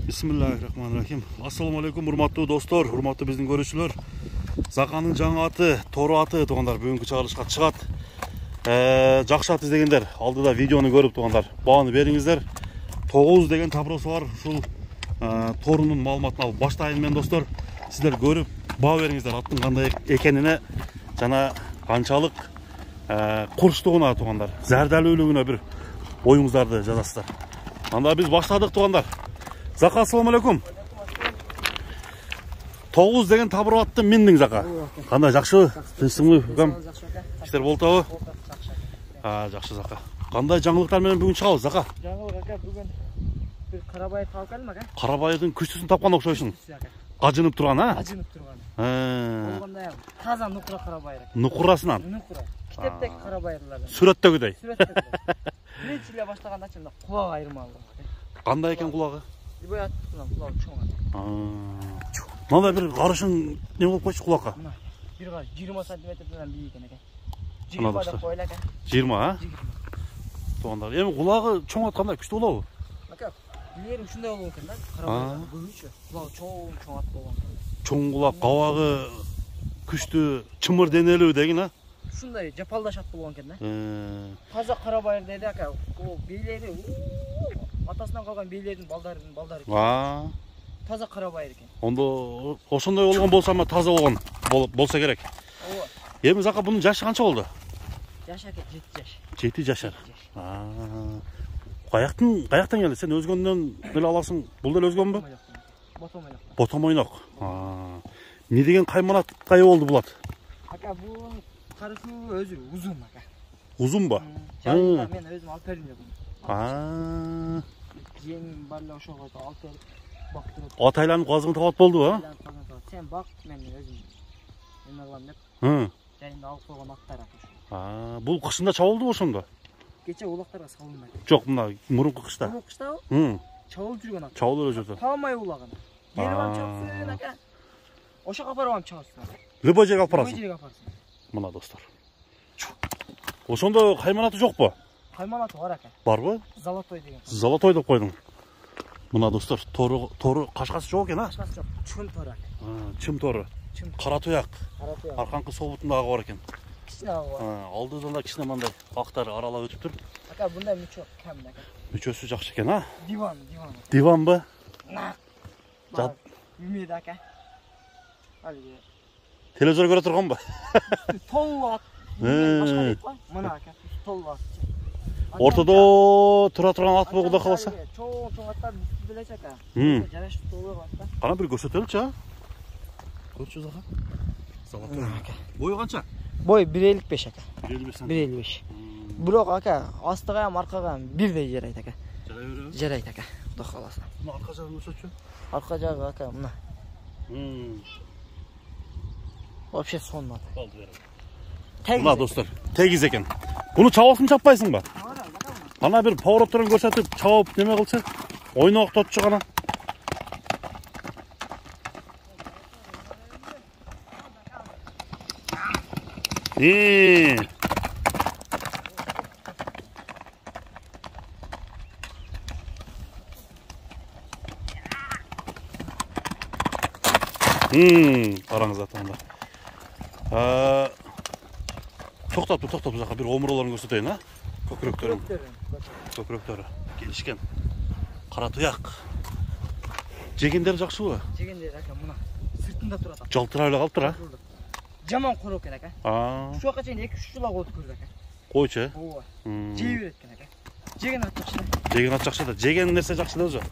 Bismillahirrahmanirrahim. Assalamu alaikum урматтуу достор, урматтуу биздин көрүүчүлөр. Заканын жаңы аты, тору аты тугандар бүгүнкү чыгарылышка чыгат. Жакшы ат издегендер алдыда видеону көрүп тугандар бааны бериңиздер. 9 деген таброосу бар. Ушул торунун маалыматын алып баштайын мен достор. Сиздер көрүп баа бериңиздер аттын кандай экенине жана канчалык курчтугуна тугандар. Зардалүүлүгүнө бир оюңуздарды жазасыздар. Анда биз баштадык тугандар. Зака, ассаламу алейкум. 9 деген табыр атты миндиң Зака. Кандай жакшы? Тынчсыңбы, укам? Иштер болтобу? Жакшы Зака. Кандай жаңылыктар менен бүгүн чыгабыз Зака? Жаңылык ака, бүгүн бир карабай таап келдим ака. Карабайдын күчтүсүн тапкан окшойсуң. Ажынып турган, Ажынып турган. Болгондой таза нукура карабай ака. Нукурасынан. Нукура. Китептеги карабайлардан. Сүрөттөгүдөй. Сүрөттөгүдөй. Биринчи эле баштаганда чында кулак айырма алды. Кандай экен кулагы? Ибай аттын кулагы чоң. Мындай бир карышың не болуп койчу кулакка? Мына бир 20 сантиметрден бийик экен ака. 20 деп койлу ака. 20, Тугандар, эми кулагы чоң аткандай күчтүү болобу? Ака, билери ушундай болуп экен да, карабай. Бүгүнчө кулагы чоң ат болгон. Чоң кулак, кабагы күчтүү, чымыр денелүү деген, Ушундай жапалдаш ат болгон экен да. Таза карабай деди ака. О, бийлери атасынан калган бийлердин балдары. Таза карабай экен. Ондо ошондой болгон болсо ама таза болгон болсо керек. Ооба. Эми Зака бунун жашы канча болду? Жашы ака 7 жаш. 7 жашар. Каяктан келди? Сен өзгөндөн деле аласың. Бул деле өзгөнбү? Ботомойнок. Не деген кайманат кайы болду бул ат? Ака, бул карысы өзү узун ака. Узунбу? Жайында мен өзүм алып бердим деп. Жеңим бар эле ошого алып берип бактырып. Ат айланып казыгын табат болдубу, Сен бак, мен өзүм эме кылам деп. Жайында алып койгон аттар ака. Бул кышында чабылдыбы ошондо? Кече улактарга салынды. Жок, мына мурунку кышта. Мурунку кыштабы? Чабылып жүргөн ат. Чабылып жүрдү. Таамай улаган. Келип чапсын ака. Ошого барып чабасың. Любой жерге алып барасың. Любой жерге алып барасың. Мына достор. Ошондо кайманаты жокпу? Кайманаты бар ака. Барбы? Золотой деген. Золотой деп койдуң. Мына достор, тору кашкасы жок экен, Кашкасы жок. Чым тору. Чым тору. Кара туяк. Арканкы сол бутундагы бар экен. Кичине бар. Алдыдан да кичине мындай актар аралап өтүп тур. Ака, мындай мүчө кем ака. Мүчөсү жакшы экен, Диван. Диванбы? Жат. Билмейди ака. Алги. Телевизор көрө турганбы? Толуу ат. Мына ака, толуу ат. Ортодо тура турган ат болгуда каласа. Чоң аттар билет ака. Жараш толуу ат да. Кана бир көрсөтөлүчү, Көрчү Зака. Золотой ака. Бою канча? Бой 1.55 ака. 1.55 см. 1.55. Бирок ака, астыга ham аркага ham бирдей жарайт ака. Жарайт ака. Кудай кааласа. Мына арка жагын көрсөтчү. Арка жагы ака, мына. Вообще сонун ат. Болду берем. Мына достор, тегиз экен. Буну чабасың чаппайсыңбы? Ана бир поворотторун көрсөтүп, чабып неме кылчы? Ойноктотчу гана. Караңыз атаңда. Токтоп Зака бир омуролорун көрсөтөйүн, Көкүрөктөрү келишкен. Кара туяк. Жегендери жакшыбы? Жегендери ака, мына сыртында турат. Жалтырап эле калыптыр, Жаман куру экен ака. Ушуга чейин 2-3 жыл болду көрдүк ака. Койчу, Ооба. Жей берет экен ака. Жеген ат жакшы. Жеген ат жакшы да. Жеген нерсе жакшы да өзү.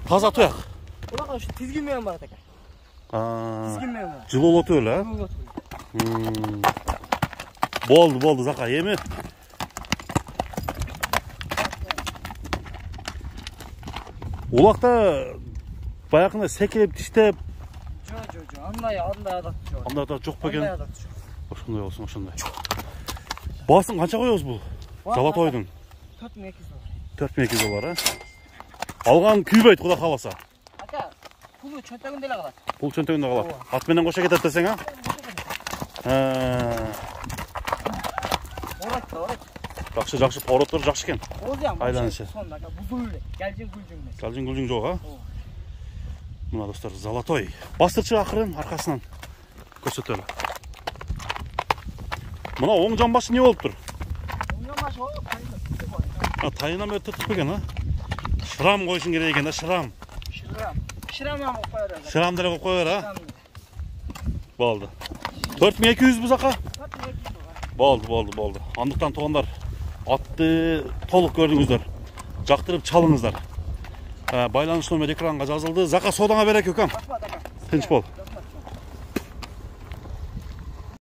Таза туяк. Улага ушу тизгин менен барат ака. Тизгин менен барат. Жылуулотуп эле, Болду Зака, эми улакта баягындай секирип тиштеп. Жок, андай адат жок. Андай адат жок бекен. Ошондой болсун, ошондой. Баасын канча коебуз бул? Золотойдун 4200 доллар, Алган күйбөйт, кудай кааласа. Ака, пулу чөнтөгүндө эле калат. Пул чөнтөгүндө калат. Ат менен кошо кетет десең, Орайт. Жакшы, повороттор жакшы экен. Ооз ya. Айланышы. Сонда бузулу эле. Галжин гүлжүң эмес. Галжин гүлжүң жок, а? Мына достор, золотой. Бастырчы акырын аркасынан көрсөтөлү. Мына оң жамбашы не болуптур? Оң жамбашы о, Тайына өтө түкпеген, а? Шрам коюшуң керек экен да, шрам. Шрам ам коюп коёр. Шрам деле коюп коёр, а? Болду. 4200 бул ака? 4200. Болду. Андыктан туугандар, атты толук көрдүңүздөр. Жактырып чалыңыздар. Байланыш номер экранга жазылды. Зака содаңа берек өкам. Тынч бол.